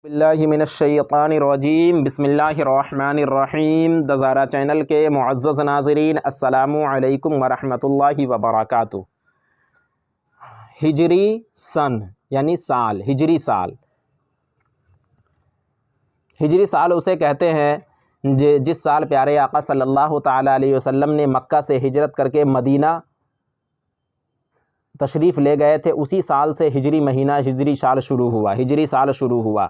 اللہ من الشیطان الرجیم بسم اللہ الرحمن الرحیم دزارہ چینل کے معزز ناظرین السلام علیکم ورحمۃ اللہ وبرکاتہ۔ ہجری سن یعنی سال، ہجری سال اسے کہتے ہیں جس سال پیارے آقا صلی اللہ تعالیٰ علیہ وسلم نے مکہ سے ہجرت کر کے مدینہ تشریف لے گئے تھے، اسی سال سے ہجری مہینہ ہجری سال شروع ہوا۔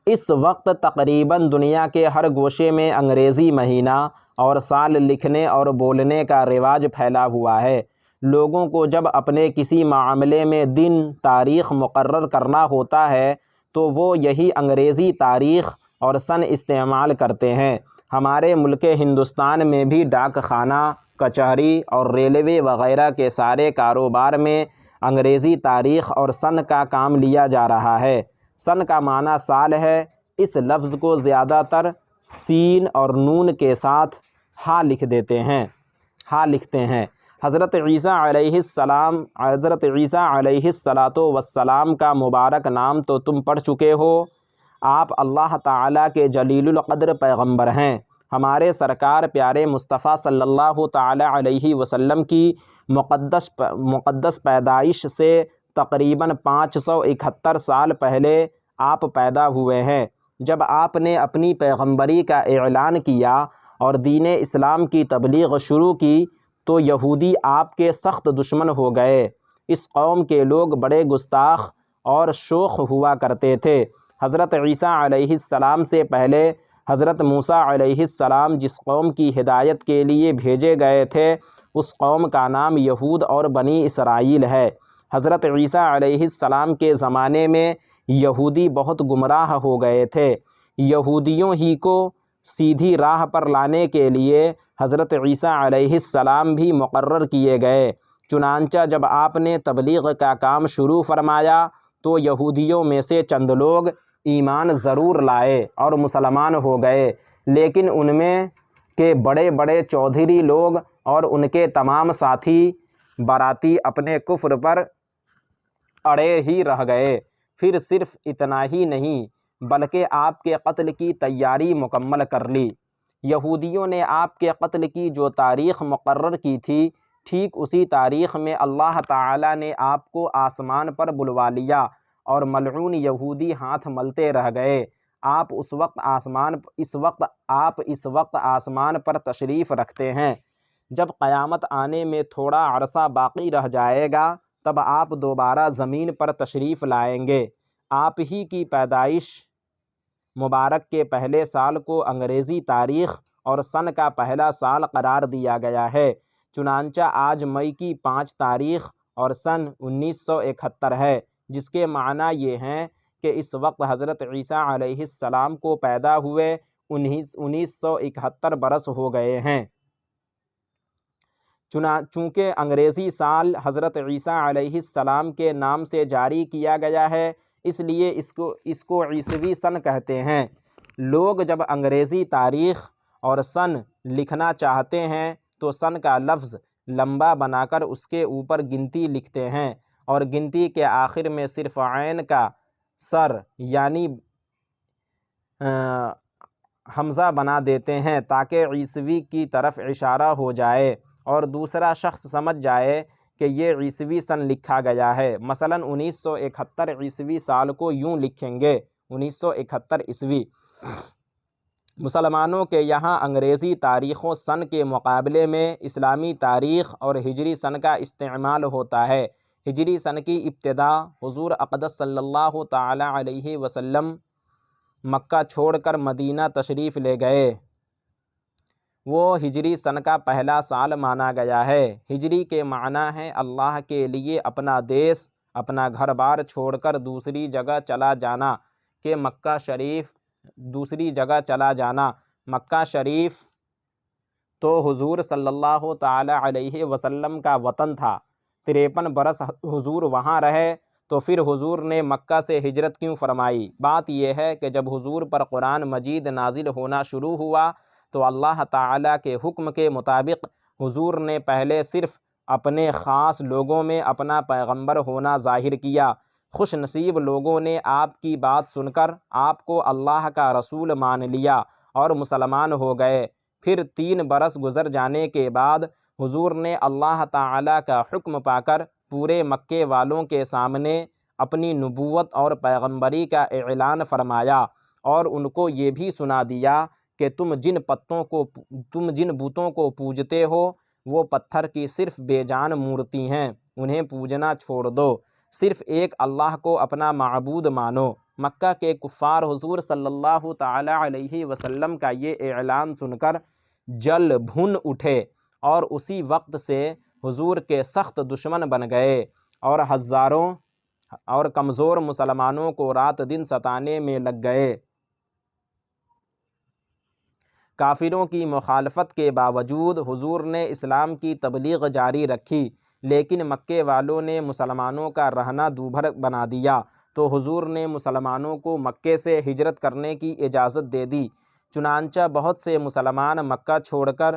اس وقت تقریباً دنیا کے ہر گوشے میں انگریزی مہینہ اور سال لکھنے اور بولنے کا رواج پھیلا ہوا ہے۔ لوگوں کو جب اپنے کسی معاملے میں دن تاریخ مقرر کرنا ہوتا ہے تو وہ یہی انگریزی تاریخ اور سن استعمال کرتے ہیں۔ ہمارے ملک ہندوستان میں بھی ڈاک خانہ، کچہری اور ریلوے وغیرہ کے سارے کاروبار میں انگریزی تاریخ اور سن کا کام لیا جا رہا ہے۔ سن کا معنی سال ہے۔ اس لفظ کو زیادہ تر سین اور نون کے ساتھ ہا لکھتے ہیں۔ حضرت عیسیٰ علیہ السلام کا مبارک نام تو تم پڑھ چکے ہو۔ آپ اللہ تعالیٰ کے جلیل القدر پیغمبر ہیں۔ ہمارے سرکار پیارے مصطفیٰ صلی اللہ تعالیٰ علیہ وسلم کی مقدس پیدائش سے تقریباً 571 سال پہلے آپ پیدا ہوئے ہیں۔ جب آپ نے اپنی پیغمبری کا اعلان کیا اور دین اسلام کی تبلیغ شروع کی تو یہودی آپ کے سخت دشمن ہو گئے۔ اس قوم کے لوگ بڑے گستاخ اور شوخ ہوا کرتے تھے۔ حضرت عیسیٰ علیہ السلام سے پہلے حضرت موسیٰ علیہ السلام جس قوم کی ہدایت کے لیے بھیجے گئے تھے اس قوم کا نام یہود اور بنی اسرائیل ہے۔ حضرت عیسیٰ علیہ السلام کے زمانے میں یہودی بہت گمراہ ہو گئے تھے۔ یہودیوں ہی کو سیدھی راہ پر لانے کے لیے حضرت عیسیٰ علیہ السلام بھی مقرر کیے گئے۔ چنانچہ جب آپ نے تبلیغ کا کام شروع فرمایا تو یہودیوں میں سے چند لوگ ایمان ضرور لائے اور مسلمان ہو گئے، لیکن ان میں کے بڑے بڑے چودھری لوگ اور ان کے تمام ساتھی باراتی اپنے کفر پر اڑے ہی رہ گئے۔ پھر صرف اتنا ہی نہیں بلکہ آپ کے قتل کی تیاری مکمل کر لی۔ یہودیوں نے آپ کے قتل کی جو تاریخ مقرر کی تھی، ٹھیک اسی تاریخ میں اللہ تعالیٰ نے آپ کو آسمان پر بلوا لیا اور ملعون یہودی ہاتھ ملتے رہ گئے۔ آپ اس وقت آسمان پر تشریف رکھتے ہیں۔ جب قیامت آنے میں تھوڑا عرصہ باقی رہ جائے گا تب آپ دوبارہ زمین پر تشریف لائیں گے۔ آپ ہی کی پیدائش مبارک کے پہلے سال کو انگریزی تاریخ اور سن کا پہلا سال قرار دیا گیا ہے۔ چنانچہ آج مئی کی 5 تاریخ اور سن 1971 ہے، جس کے معنی یہ ہیں کہ اس وقت حضرت عیسیٰ علیہ السلام کو پیدا ہوئے 1971 برس ہو گئے ہیں۔ چونکہ انگریزی سال حضرت عیسیٰ علیہ السلام کے نام سے جاری کیا گیا ہے اس لیے اس کو عیسوی سن کہتے ہیں۔ لوگ جب انگریزی تاریخ اور سن لکھنا چاہتے ہیں تو سن کا لفظ لمبا بنا کر اس کے اوپر گنتی لکھتے ہیں اور گنتی کے آخر میں صرف عین کا سر یعنی حمزہ بنا دیتے ہیں تاکہ عیسوی کی طرف اشارہ ہو جائے اور دوسرا شخص سمجھ جائے کہ یہ عیسوی سن لکھا گیا ہے۔ مثلاً 1971 عیسوی سال کو یوں لکھیں گے 1971 عیسوی۔ مسلمانوں کے یہاں انگریزی تاریخ و سن کے مقابلے میں اسلامی تاریخ اور ہجری سن کا استعمال ہوتا ہے۔ ہجری سن کی ابتدا حضور اقدس صلی اللہ تعالیٰ علیہ وسلم مکہ چھوڑ کر مدینہ تشریف لے گئے، وہ ہجری سن کا پہلا سال مانا گیا ہے۔ ہجری کے معنی ہے اللہ کے لیے اپنا دیس، اپنا گھر بار چھوڑ کر دوسری جگہ چلا جانا کہ مکہ شریف تو حضور صلی اللہ تعالیٰ علیہ وسلم کا وطن تھا۔ 53 برس حضور وہاں رہے تو پھر حضور نے مکہ سے ہجرت کیوں فرمائی؟ بات یہ ہے کہ جب حضور پر قرآن مجید نازل ہونا شروع ہوا تو اللہ تعالیٰ کے حکم کے مطابق حضور نے پہلے صرف اپنے خاص لوگوں میں اپنا پیغمبر ہونا ظاہر کیا، خوش نصیب لوگوں نے آپ کی بات سن کر آپ کو اللہ کا رسول مان لیا اور مسلمان ہو گئے۔ پھر 3 برس گزر جانے کے بعد حضور نے اللہ تعالیٰ کا حکم پا کر پورے مکے والوں کے سامنے اپنی نبوت اور پیغمبری کا اعلان فرمایا، اور ان کو یہ بھی سنا دیا کہ تم جن بتوں کو پوجتے ہو وہ پتھر کی صرف بے جان مورتی ہیں، انہیں پوجنا چھوڑ دو، صرف ایک اللہ کو اپنا معبود مانو۔ مکہ کے کفار حضور صلی اللہ تعالی علیہ وسلم کا یہ اعلان سن کر جل بھن اٹھے اور اسی وقت سے حضور کے سخت دشمن بن گئے اور ہزاروں اور کمزور مسلمانوں کو رات دن ستانے میں لگ گئے۔ کافروں کی مخالفت کے باوجود حضور نے اسلام کی تبلیغ جاری رکھی، لیکن مکے والوں نے مسلمانوں کا رہنا دوبھر بنا دیا، تو حضور نے مسلمانوں کو مکے سے ہجرت کرنے کی اجازت دے دی۔ چنانچہ بہت سے مسلمان مکہ چھوڑ کر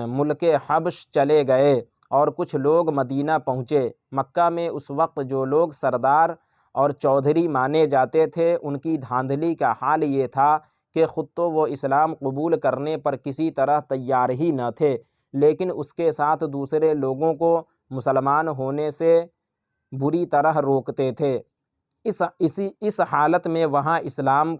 ملک حبش چلے گئے اور کچھ لوگ مدینہ پہنچے۔ مکہ میں اس وقت جو لوگ سردار اور چودھری مانے جاتے تھے، ان کی دھاندلی کا حال یہ تھا کہ خود تو وہ اسلام قبول کرنے پر کسی طرح تیار ہی نہ تھے، لیکن اس کے ساتھ دوسرے لوگوں کو مسلمان ہونے سے بری طرح روکتے تھے۔ اس حالت میں وہاں اسلام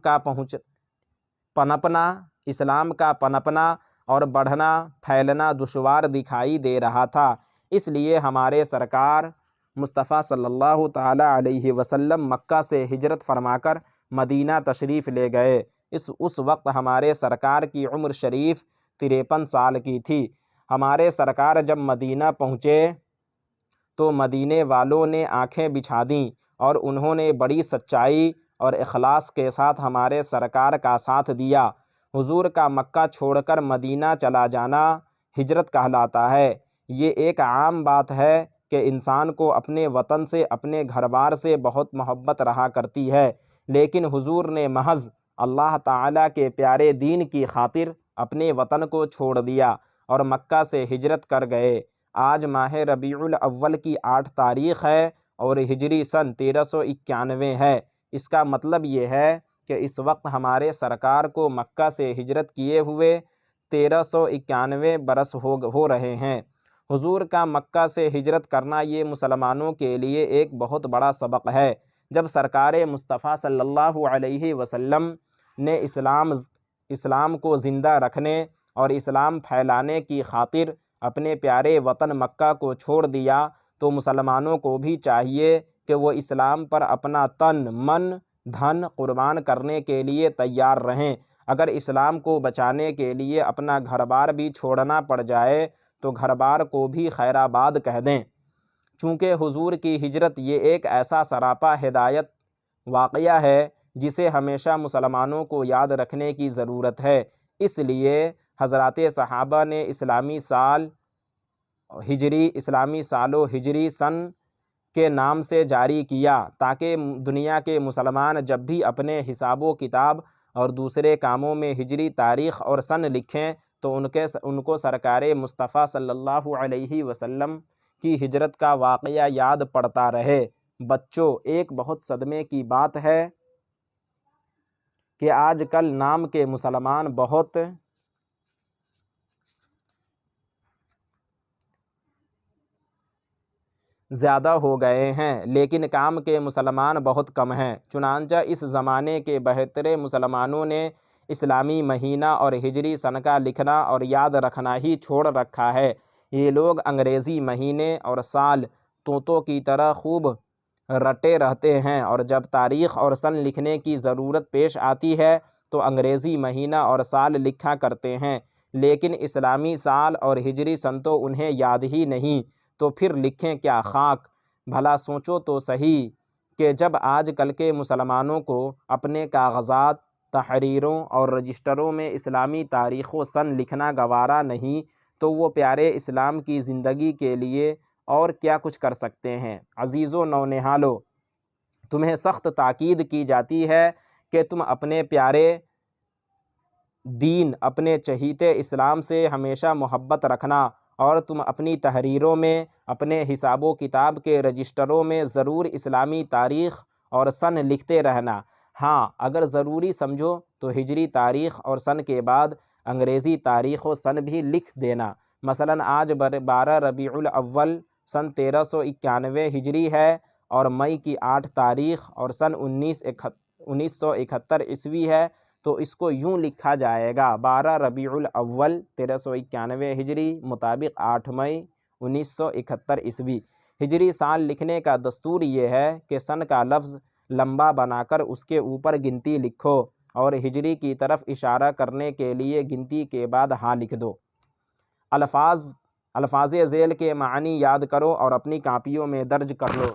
کا پنپنا اور بڑھنا پھیلنا دشوار دکھائی دے رہا تھا۔ اس لیے ہمارے سرکار مصطفیٰ صلی اللہ تعالی علیہ وسلم مکہ سے ہجرت فرما کر مدینہ تشریف لے گئے۔ اس وقت ہمارے سرکار کی عمر شریف 53 سال کی تھی۔ ہمارے سرکار جب مدینہ پہنچے تو مدینے والوں نے آنکھیں بچھا دیں اور انہوں نے بڑی سچائی اور اخلاص کے ساتھ ہمارے سرکار کا ساتھ دیا۔ حضور کا مکہ چھوڑ کر مدینہ چلا جانا ہجرت کہلاتا ہے۔ یہ ایک عام بات ہے کہ انسان کو اپنے وطن سے، اپنے گھر بار سے بہت محبت رہا کرتی ہے، لیکن حضور نے محض اللہ تعالیٰ کے پیارے دین کی خاطر اپنے وطن کو چھوڑ دیا اور مکہ سے ہجرت کر گئے۔ آج ماہ ربیع الاول کی 8 تاریخ ہے اور ہجری سن 1391 ہے۔ اس کا مطلب یہ ہے کہ اس وقت ہمارے سرکار کو مکہ سے ہجرت کیے ہوئے 1391 برس ہو رہے ہیں۔ حضور کا مکہ سے ہجرت کرنا یہ مسلمانوں کے لیے ایک بہت بڑا سبق ہے۔ جب سرکار مصطفیٰ صلی اللہ علیہ وسلم نے اسلام کو زندہ رکھنے اور اسلام پھیلانے کی خاطر اپنے پیارے وطن مکہ کو چھوڑ دیا، تو مسلمانوں کو بھی چاہیے کہ وہ اسلام پر اپنا تن من دھن قربان کرنے کے لیے تیار رہیں۔ اگر اسلام کو بچانے کے لیے اپنا گھر بار بھی چھوڑنا پڑ جائے تو گھر بار کو بھی خیر آباد کہہ دیں۔ چونکہ حضور کی ہجرت یہ ایک ایسا سراپا ہدایت واقعہ ہے جسے ہمیشہ مسلمانوں کو یاد رکھنے کی ضرورت ہے۔ اس لیے حضرات صحابہ نے اسلامی سال و ہجری سن کے نام سے جاری کیا، تاکہ دنیا کے مسلمان جب بھی اپنے حساب و کتاب اور دوسرے کاموں میں ہجری تاریخ اور سن لکھیں تو ان کو سرکار مصطفیٰ صلی اللہ علیہ وسلم کی ہجرت کا واقعہ یاد پڑتا رہے۔ بچوں، ایک بہت صدمے کی بات ہے کہ آج کل نام کے مسلمان بہت زیادہ ہو گئے ہیں، لیکن کام کے مسلمان بہت کم ہیں۔ چنانچہ اس زمانے کے بہتر مسلمانوں نے اسلامی مہینہ اور ہجری سن کا لکھنا اور یاد رکھنا ہی چھوڑ رکھا ہے۔ یہ لوگ انگریزی مہینے اور سال طوطوں کی طرح خوب رٹے رہتے ہیں، اور جب تاریخ اور سن لکھنے کی ضرورت پیش آتی ہے تو انگریزی مہینہ اور سال لکھا کرتے ہیں، لیکن اسلامی سال اور ہجری سن تو انہیں یاد ہی نہیں، تو پھر لکھیں کیا خاک؟ بھلا سوچو تو صحیح کہ جب آج کل کے مسلمانوں کو اپنے کاغذات، تحریروں اور رجسٹروں میں اسلامی تاریخ و سن لکھنا گوارا نہیں، تو وہ پیارے اسلام کی زندگی کے لیے اور کیا کچھ کر سکتے ہیں؟ عزیزو نونہالو، تمہیں سخت تاکید کی جاتی ہے کہ تم اپنے پیارے دین، اپنے چہیتے اسلام سے ہمیشہ محبت رکھنا اور تم اپنی تحریروں میں اپنے حساب و کتاب کے رجسٹروں میں ضرور اسلامی تاریخ اور سن لکھتے رہنا۔ ہاں، اگر ضروری سمجھو تو ہجری تاریخ اور سن کے بعد انگریزی تاریخ و سن بھی لکھ دینا۔ مثلاً آج 12 ربیع الاول سن 1391 ہجری ہے اور مئی کی 8 تاریخ اور سن 1971 عیسوی ہے، تو اس کو یوں لکھا جائے گا: 12 ربیع الاول 1391 ہجری مطابق 8 مئی 1971 عیسوی۔ ہجری سال لکھنے کا دستور یہ ہے کہ سن کا لفظ لمبا بنا کر اس کے اوپر گنتی لکھو اور ہجری کی طرف اشارہ کرنے کے لیے گنتی کے بعد ہاں لکھ دو۔ الفاظ ذیل کے معنی یاد کرو اور اپنی کاپیوں میں درج کر لو۔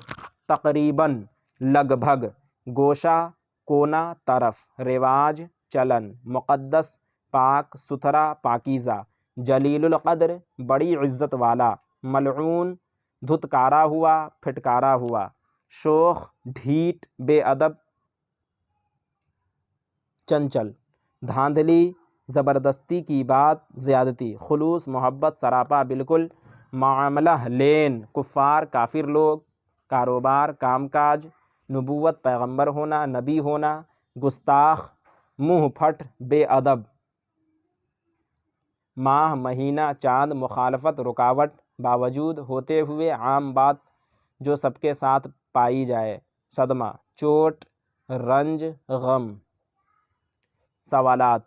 تقریباً، لگ بھگ، گوشہ، کونا، طرف، رواج، چلن، مقدس، پاک ستھرا، پاکیزہ، جلیل القدر، بڑی عزت والا، ملعون، دھتکارا ہوا، پھٹکارا ہوا، شوخ، ڈھیٹ، بے ادب، چنچل، دھاندلی، زبردستی کی بات، زیادتی، خلوص، محبت، سراپا، بالکل، معاملہ، لین، کفار، کافر لوگ، کاروبار، کام کاج، نبوت، پیغمبر ہونا، نبی ہونا، گستاخ، منہ پھٹ، بے ادب، ماہ، مہینہ، چاند، مخالفت، رکاوٹ، باوجود، ہوتے ہوئے، عام بات جو سب کے ساتھ پائی جائے، صدمہ، چوٹ، رنج، غم۔ سوالات: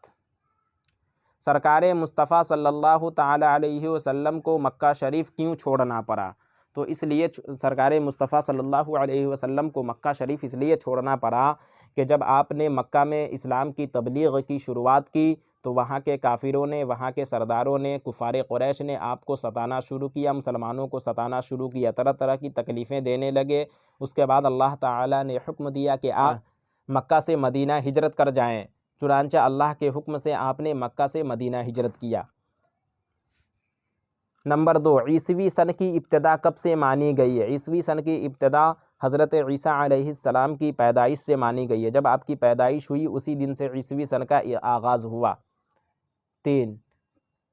سرکار مصطفیٰ صلی اللہ تعالیٰ علیہ وسلم کو مکہ شریف کیوں چھوڑنا پڑا؟ تو اس لیے سرکار مصطفیٰ صلی اللہ علیہ وسلم کو مکہ شریف اس لیے چھوڑنا پڑا کہ جب آپ نے مکہ میں اسلام کی تبلیغ کی شروعات کی تو وہاں کے کافروں نے، وہاں کے سرداروں نے، کفار قریش نے آپ کو ستانا شروع کیا، مسلمانوں کو ستانا شروع کیا، طرح طرح کی تکلیفیں دینے لگے۔ اس کے بعد اللہ تعالیٰ نے حکم دیا کہ آپ مکہ سے مدینہ ہجرت کر جائیں، چنانچہ اللہ کے حکم سے آپ نے مکہ سے مدینہ ہجرت کیا۔ نمبر 2، عیسوی سن کی ابتدا کب سے مانی گئی ہے؟ عیسوی سن کی ابتدا حضرت عیسیٰ علیہ السلام کی پیدائش سے مانی گئی ہے۔ جب آپ کی پیدائش ہوئی اسی دن سے عیسوی سن کا آغاز ہوا۔ 3،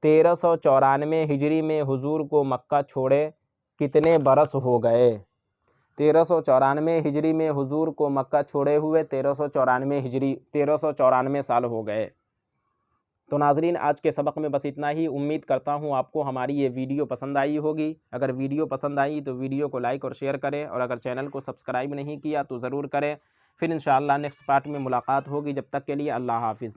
1394 ہجری میں حضور کو مکہ چھوڑے کتنے برس ہو گئے؟ 1394 ہجری میں حضور کو مکہ چھوڑے ہوئے 1394 سال ہو گئے۔ تو ناظرین، آج کے سبق میں بس اتنا ہی۔ امید کرتا ہوں آپ کو ہماری یہ ویڈیو پسند آئی ہوگی۔ اگر ویڈیو پسند آئی تو ویڈیو کو لائک اور شیئر کریں، اور اگر چینل کو سبسکرائب نہیں کیا تو ضرور کریں۔ پھر انشاءاللہ نیکسٹ پارٹ میں ملاقات ہوگی۔ جب تک کے لیے اللہ حافظ۔